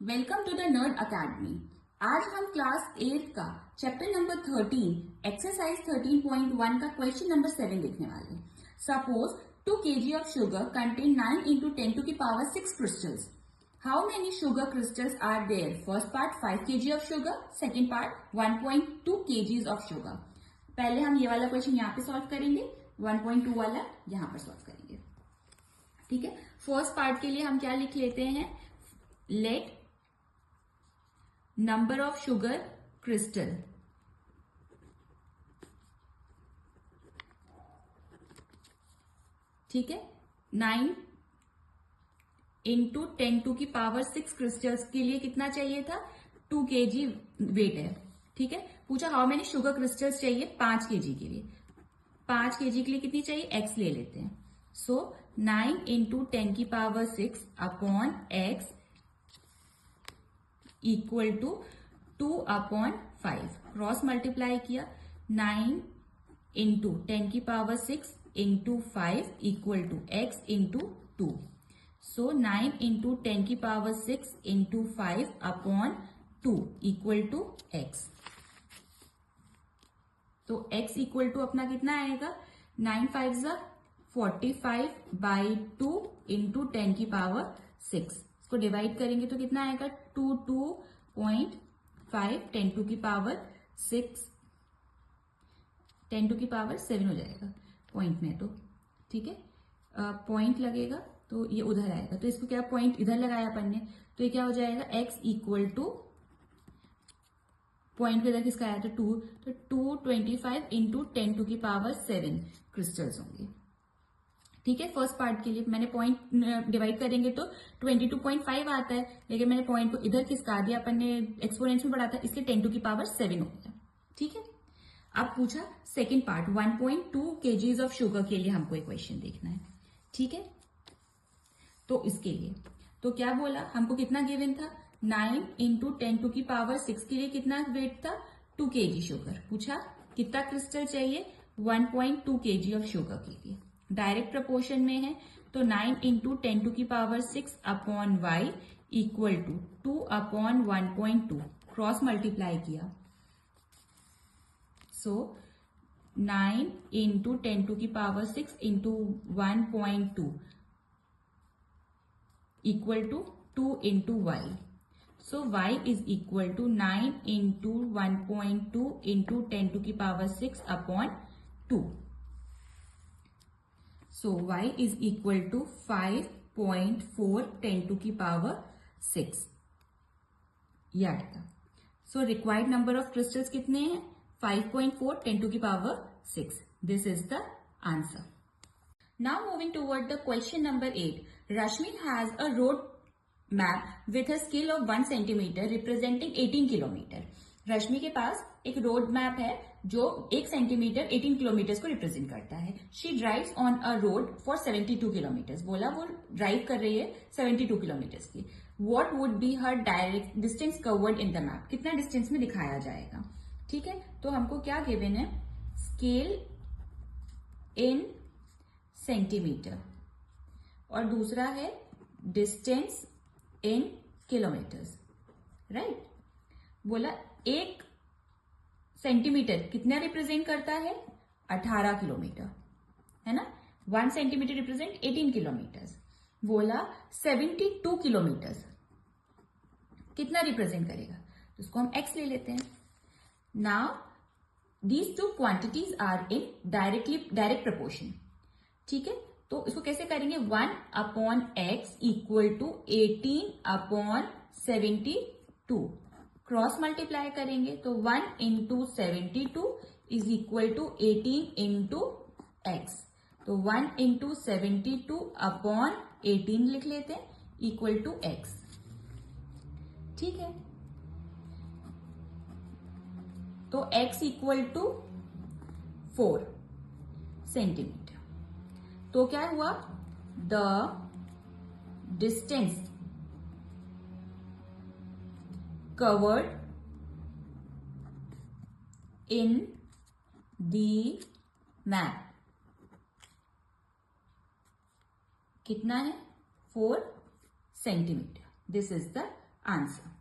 Welcome to the Nerd Academy. आज हम class 8 का चैप्टर नंबर 13 एक्सरसाइज 13.1 का क्वेश्चन नंबर 7 देखने वाले। Suppose 2 kg of sugar contain 9 into 10 to the power 6 crystals. How many sugar crystals are there? First part 5 kg of sugar, second part 1.2 kgs of sugar. पहले हम ये वाला question यहाँ पे solve करेंगे, 1.2 वाला यहाँ पर सॉल्व करेंगे। ठीक है, फर्स्ट पार्ट के लिए हम क्या लिख लेते हैं, let number of sugar crystal ठीक है, 9 into 10 to की पावर 6 क्रिस्टल्स के लिए कितना चाहिए था, 2 kg वेट है। ठीक है, पूछा हाउ मेनी शुगर क्रिस्टल्स चाहिए 5 kg के लिए। 5 kg के लिए कितनी चाहिए, x ले लेते हैं। सो 9 into 10 की power 6 upon x equal to 2/5। Cross multiply किया, 9 इंटू 10 की power 6 into 5 equal to x into 2। So 9 into 10 की power 6 into 5 upon 2 equal to x। तो x इक्वल टू अपना कितना आएगा, 9 5 45/2 इंटू 10 की पावर 6। इसको डिवाइड करेंगे तो कितना आएगा, 2.5 10 टू की पावर 6 10 टू की पावर 7 हो जाएगा पॉइंट में। तो ठीक है, पॉइंट लगेगा तो ये उधर आएगा, तो इसको क्या पॉइंट इधर लगाया अपन ने, तो ये क्या हो जाएगा, x इक्वल टू पॉइंट पे इधर किसका आया था 2, तो 225 इंटू 10 टू की पावर 7 क्रिस्टल्स होंगे। ठीक है, फर्स्ट पार्ट के लिए मैंने पॉइंट डिवाइड करेंगे तो 22.5 आता है, लेकिन मैंने पॉइंट को इधर खिसका दिया, अपन ने एक्सपोनेंट में बढ़ा था, इसलिए 10 टू की पावर 7 हो गया। ठीक है, अब पूछा second part 1.2 kgs of sugar के लिए हमको एक क्वेश्चन देखना है। ठीक है, तो इसके लिए तो क्या बोला, हमको कितना गिवन था, 9 इंटू 10 टू की पावर 6 के लिए कितना वेट था, 2 kg शुगर। पूछा कितना क्रिस्टल चाहिए, 1.2 kg ऑफ शुगर के लिए। डायरेक्ट प्रपोर्शन में है, तो 9 इंटू 10 टू की power 6 upon y equal to 2/1.2। Cross multiply किया, सो 9 इंटू 10 टू की power 6 into 1.2 equal to 2 into y. So y is equal to 9 into 1.2 into 10 to की power 6 upon 2। So y is equal to 5.4 10 to की power 6 ये आएगा। So required number of crystals कितने हैं, 5.4 10 to की power 6। This is the answer. Now moving toward the question number 8. Rashmi has a road map with a scale of 1 centimeter representing 18 kilometer. रश्मि के पास एक road map है जो 1 centimetre 18 kilometre को represent करता है। She drives on a road for 72 kilometre. बोला वो drive कर रही है 72 किलोमीटर की। What would be her direct distance covered in the map, कितना डिस्टेंस में दिखाया जाएगा। ठीक है, तो हमको क्या गिवन है, स्केल इन सेंटीमीटर और दूसरा है डिस्टेंस इन किलोमीटर्स। राइट, बोला 1 सेंटीमीटर कितना रिप्रेजेंट करता है, 18 किलोमीटर है ना। 1 सेंटीमीटर रिप्रेजेंट 18 किलोमीटर। बोला 72 किलोमीटर कितना रिप्रेजेंट करेगा, तो उसको हम x ले लेते हैं। Now these two quantities are in direct proportion. ठीक है, तो इसको कैसे करेंगे, 1/x equal to 18/72। Cross multiply करेंगे तो 1 into 72 is equal to 18 into x. तो 1 इंटू 72 अपॉन 18 लिख लेते हैं इक्वल टू एक्स। ठीक है, तो x इक्वल टू 4 सेंटीमीटर। तो क्या हुआ, the distance covered in the map कितना है, 4 centimetre. This is the answer.